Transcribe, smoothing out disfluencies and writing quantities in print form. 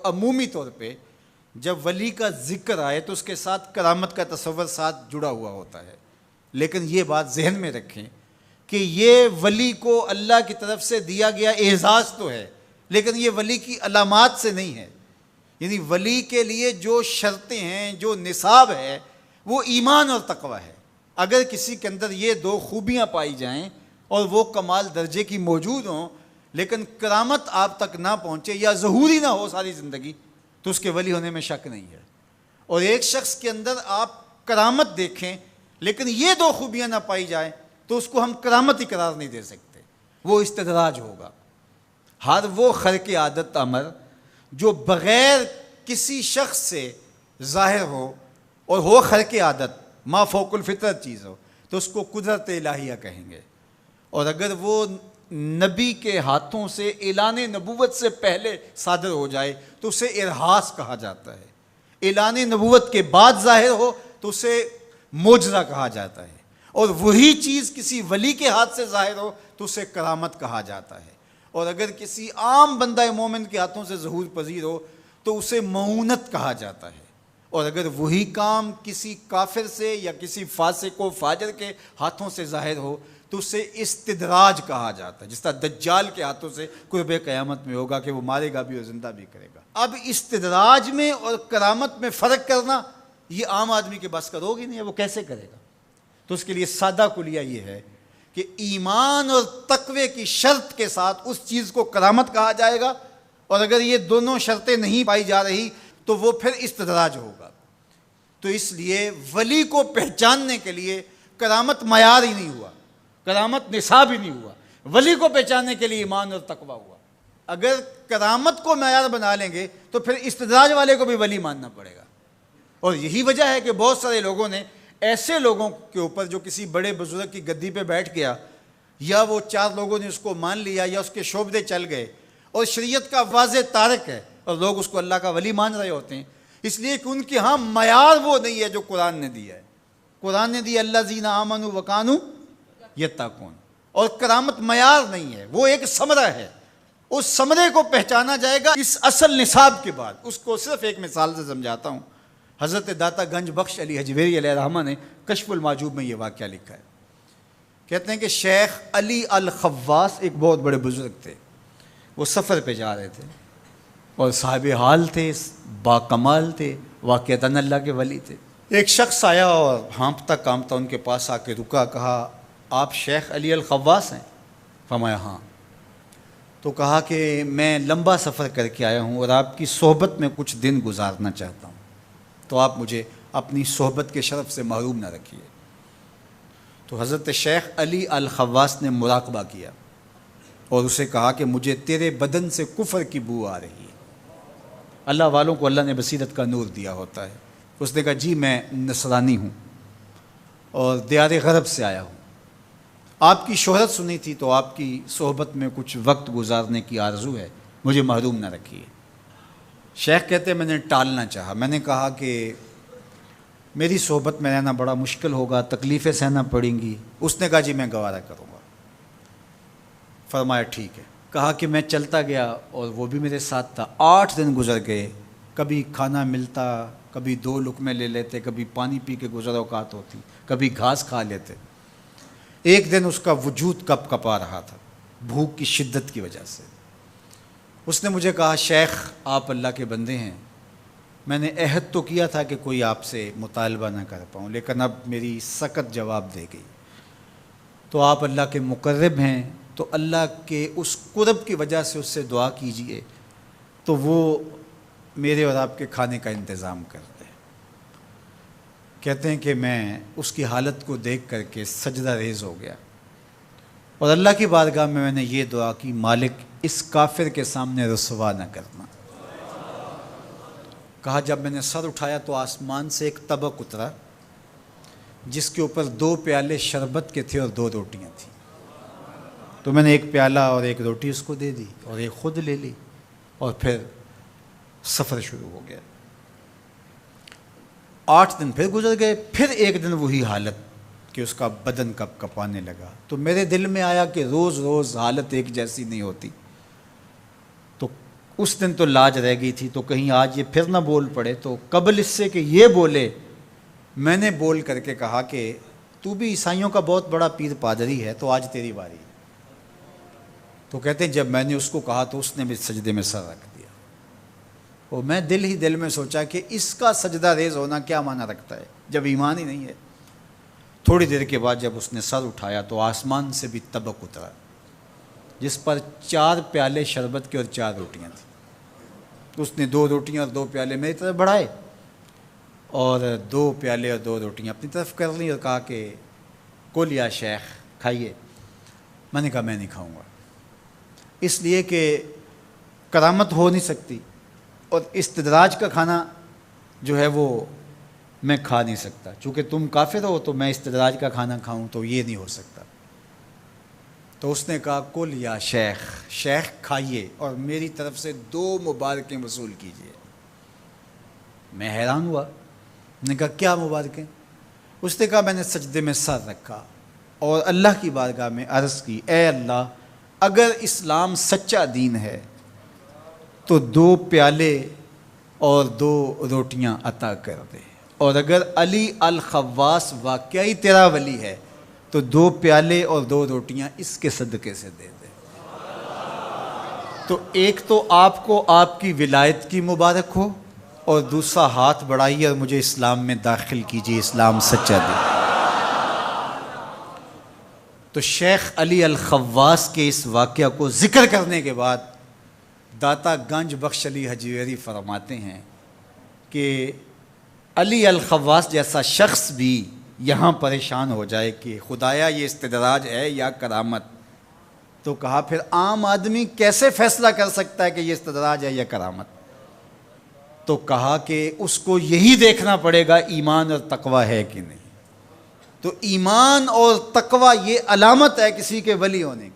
عمومی طور پہ جب ولی کا ذکر آئے تو اس کے ساتھ کرامت کا تصور ساتھ جڑا ہوا ہوتا ہے، لیکن یہ بات ذہن میں رکھیں کہ یہ ولی کو اللہ کی طرف سے دیا گیا اعزاز تو ہے، لیکن یہ ولی کی علامات سے نہیں ہے۔ یعنی ولی کے لیے جو شرطیں ہیں، جو نصاب ہے، وہ ایمان اور تقوی ہے۔ اگر کسی کے اندر یہ دو خوبیاں پائی جائیں اور وہ کمال درجے کی موجود ہوں، لیکن کرامت آپ تک نہ پہنچے یا ظہوری نہ ہو ساری زندگی، تو اس کے ولی ہونے میں شک نہیں ہے۔ اور ایک شخص کے اندر آپ کرامت دیکھیں لیکن یہ دو خوبیاں نہ پائی جائیں تو اس کو ہم کرامت ہی قرار نہیں دے سکتے، وہ استدراج ہوگا۔ ہر وہ خرق عادت امر جو بغیر کسی شخص سے ظاہر ہو اور ہو خرق عادت، ما فوق الفطرت چیز ہو، تو اس کو قدرت الہیہ کہیں گے۔ اور اگر وہ نبی کے ہاتھوں سے اعلان نبوت سے پہلے صادر ہو جائے تو اسے ارہاس کہا جاتا ہے، اعلان نبوت کے بعد ظاہر ہو تو اسے معجزہ کہا جاتا ہے، اور وہی چیز کسی ولی کے ہاتھ سے ظاہر ہو تو اسے کرامت کہا جاتا ہے، اور اگر کسی عام بندہ مومن کے ہاتھوں سے ظہور پذیر ہو تو اسے معونت کہا جاتا ہے، اور اگر وہی کام کسی کافر سے یا کسی فاسق و فاجر کے ہاتھوں سے ظاہر ہو تو اسے استدراج کہا جاتا ہے، جس طرح دجال کے ہاتھوں سے قرب قیامت میں ہوگا کہ وہ مارے گا بھی اور زندہ بھی کرے گا۔ اب استدراج میں اور کرامت میں فرق کرنا یہ عام آدمی کے بس کا روگ ہی نہیں ہے، وہ کیسے کرے گا؟ تو اس کے لیے سادہ کلیہ یہ ہے کہ ایمان اور تقوی کی شرط کے ساتھ اس چیز کو کرامت کہا جائے گا، اور اگر یہ دونوں شرطیں نہیں پائی جا رہی تو وہ پھر استدراج ہوگا۔ تو اس لیے ولی کو پہچاننے کے لیے کرامت معیار ہی نہیں ہوا، کرامت نصاب ہی نہیں ہوا، ولی کو پہچاننے کے لیے ایمان اور تقوی ہوا۔ اگر کرامت کو معیار بنا لیں گے تو پھر استدراج والے کو بھی ولی ماننا پڑے گا۔ اور یہی وجہ ہے کہ بہت سارے لوگوں نے ایسے لوگوں کے اوپر جو کسی بڑے بزرگ کی گدی پہ بیٹھ گیا، یا وہ چار لوگوں نے اس کو مان لیا یا اس کے شعبدے چل گئے اور شریعت کا واضح تارک ہے، اور لوگ اس کو اللہ کا ولی مان رہے ہوتے ہیں، اس لیے کہ ان کے ہاں معیار وہ نہیں ہے جو قرآن نے دیا ہے۔ قرآن نے دیا الذین آمنوا وکانوا یتقون، اور کرامت معیار نہیں ہے، وہ ایک ثمرہ ہے۔ اس ثمرے کو پہچانا جائے گا اس اصل نصاب کے بعد۔ اس کو صرف ایک مثال سے سمجھاتا ہوں۔ حضرت داتا گنج بخش علی حجویری علیہ الرحمہ نے کشف المعجوب میں یہ واقعہ لکھا ہے۔ کہتے ہیں کہ شیخ علی الخواص ایک بہت بڑے بزرگ تھے، وہ سفر پہ جا رہے تھے اور صاحب حال تھے، باکمال تھے، واقعتاً اللہ کے ولی تھے۔ ایک شخص آیا اور ہانپتا کامتا ان کے پاس آ کے رکا، کہا آپ شیخ علی الخواص ہیں؟ فرمایا ہاں۔ تو کہا کہ میں لمبا سفر کر کے آیا ہوں اور آپ کی صحبت میں کچھ دن گزارنا چاہتا ہوں، تو آپ مجھے اپنی صحبت کے شرف سے محروم نہ رکھیے۔ تو حضرت شیخ علی الخواص نے مراقبہ کیا اور اسے کہا کہ مجھے تیرے بدن سے کفر کی بو آ رہی ہے۔ اللہ والوں کو اللہ نے بصیرت کا نور دیا ہوتا ہے۔ اس نے کہا جی میں نصرانی ہوں اور دیار غرب سے آیا ہوں، آپ کی شہرت سنی تھی تو آپ کی صحبت میں کچھ وقت گزارنے کی آرزو ہے، مجھے محروم نہ رکھیے۔ شیخ کہتے ہیں میں نے ٹالنا چاہا، میں نے کہا کہ میری صحبت میں رہنا بڑا مشکل ہوگا، تکلیفیں سہنا پڑیں گی۔ اس نے کہا جی میں گوارا کروں گا۔ فرمایا ٹھیک ہے۔ کہا کہ میں چلتا گیا اور وہ بھی میرے ساتھ تھا۔ 8 دن گزر گئے، کبھی کھانا ملتا، کبھی 2 لقمے لے لیتے، کبھی پانی پی کے گزر اوقات ہوتی، کبھی گھاس کھا لیتے۔ ایک دن اس کا وجود کپ کپا رہا تھا بھوک کی شدت کی وجہ سے۔ اس نے مجھے کہا شیخ آپ اللہ کے بندے ہیں، میں نے عہد تو کیا تھا کہ کوئی آپ سے مطالبہ نہ کر پاؤں، لیکن اب میری سخت جواب دے گئی۔ تو آپ اللہ کے مقرب ہیں، تو اللہ کے اس قرب کی وجہ سے اس سے دعا کیجئے تو وہ میرے اور آپ کے کھانے کا انتظام کر دے۔ کہتے ہیں کہ میں اس کی حالت کو دیکھ کر کے سجدہ ریز ہو گیا اور اللہ کی بارگاہ میں نے یہ دعا کی مالک اس کافر کے سامنے رسوا نہ کرنا۔ کہا جب میں نے سر اٹھایا تو آسمان سے ایک طبق اترا جس کے اوپر 2 پیالے شربت کے تھے اور 2 روٹیاں تھیں۔ تو میں نے ایک پیالہ اور ایک روٹی اس کو دے دی اور ایک خود لے لی اور پھر سفر شروع ہو گیا۔ 8 دن پھر گزر گئے، پھر ایک دن وہی حالت کہ اس کا بدن کپ کپانے لگا۔ تو میرے دل میں آیا کہ روز روز حالت ایک جیسی نہیں ہوتی، تو اس دن تو لاج رہ گئی تھی، تو کہیں آج یہ پھر نہ بول پڑے، تو قبل اس سے کہ یہ بولے میں نے بول کر کے کہا کہ تو بھی عیسائیوں کا بہت بڑا پیر پادری ہے، تو آج تیری باری ہے۔ تو کہتے ہیں جب میں نے اس کو کہا تو اس نے بھی سجدے میں سر رکھ دیا، اور میں دل ہی دل میں سوچا کہ اس کا سجدہ ریز ہونا کیا معنی رکھتا ہے جب ایمان ہی نہیں ہے۔ تھوڑی دیر کے بعد جب اس نے سر اٹھایا تو آسمان سے بھی طبق اترا، جس پر 4 پیالے شربت کے اور 4 روٹیاں تھیں۔ اس نے 2 روٹیاں اور 2 پیالے میری طرف بڑھائے، اور 2 پیالے اور 2 روٹیاں اپنی طرف کر لیں، اور کہا کہ کل یا شیخ کھائیے۔ میں نے کہا میں نہیں کھاؤں گا، اس لیے کہ کرامت ہو نہیں سکتی، اور استدراج کا کھانا جو ہے وہ میں کھا نہیں سکتا، چونکہ تم کافر ہو تو میں استدراج کا کھانا کھاؤں تو یہ نہیں ہو سکتا۔ تو اس نے کہا کل یا شیخ، شیخ کھائیے اور میری طرف سے 2 مبارکیں وصول کیجیے۔ میں حیران ہوا، نے کہا کیا مبارکیں؟ اس نے کہا میں نے سجدے میں سر رکھا اور اللہ کی بارگاہ میں عرض کی، اے اللہ اگر اسلام سچا دین ہے تو 2 پیالے اور 2 روٹیاں عطا کر دے، اور اگر علی الخواص واقعی تیرا ولی ہے تو 2 پیالے اور 2 روٹیاں اس کے صدقے سے دے دے۔ تو ایک تو آپ کو آپ کی ولایت کی مبارک ہو، اور دوسرا ہاتھ بڑھائیے اور مجھے اسلام میں داخل کیجیے، اسلام سچا دین۔ تو شیخ علی الخواص کے اس واقعہ کو ذکر کرنے کے بعد داتا گنج بخش علی حجویری فرماتے ہیں کہ علی الخواص جیسا شخص بھی یہاں پریشان ہو جائے کہ خدایا یہ استدراج ہے یا کرامت، تو کہا پھر عام آدمی کیسے فیصلہ کر سکتا ہے کہ یہ استدراج ہے یا کرامت؟ تو کہا کہ اس کو یہی دیکھنا پڑے گا ایمان اور تقوی ہے کہ نہیں۔ تو ایمان اور تقوی یہ علامت ہے کسی کے ولی ہونے کی۔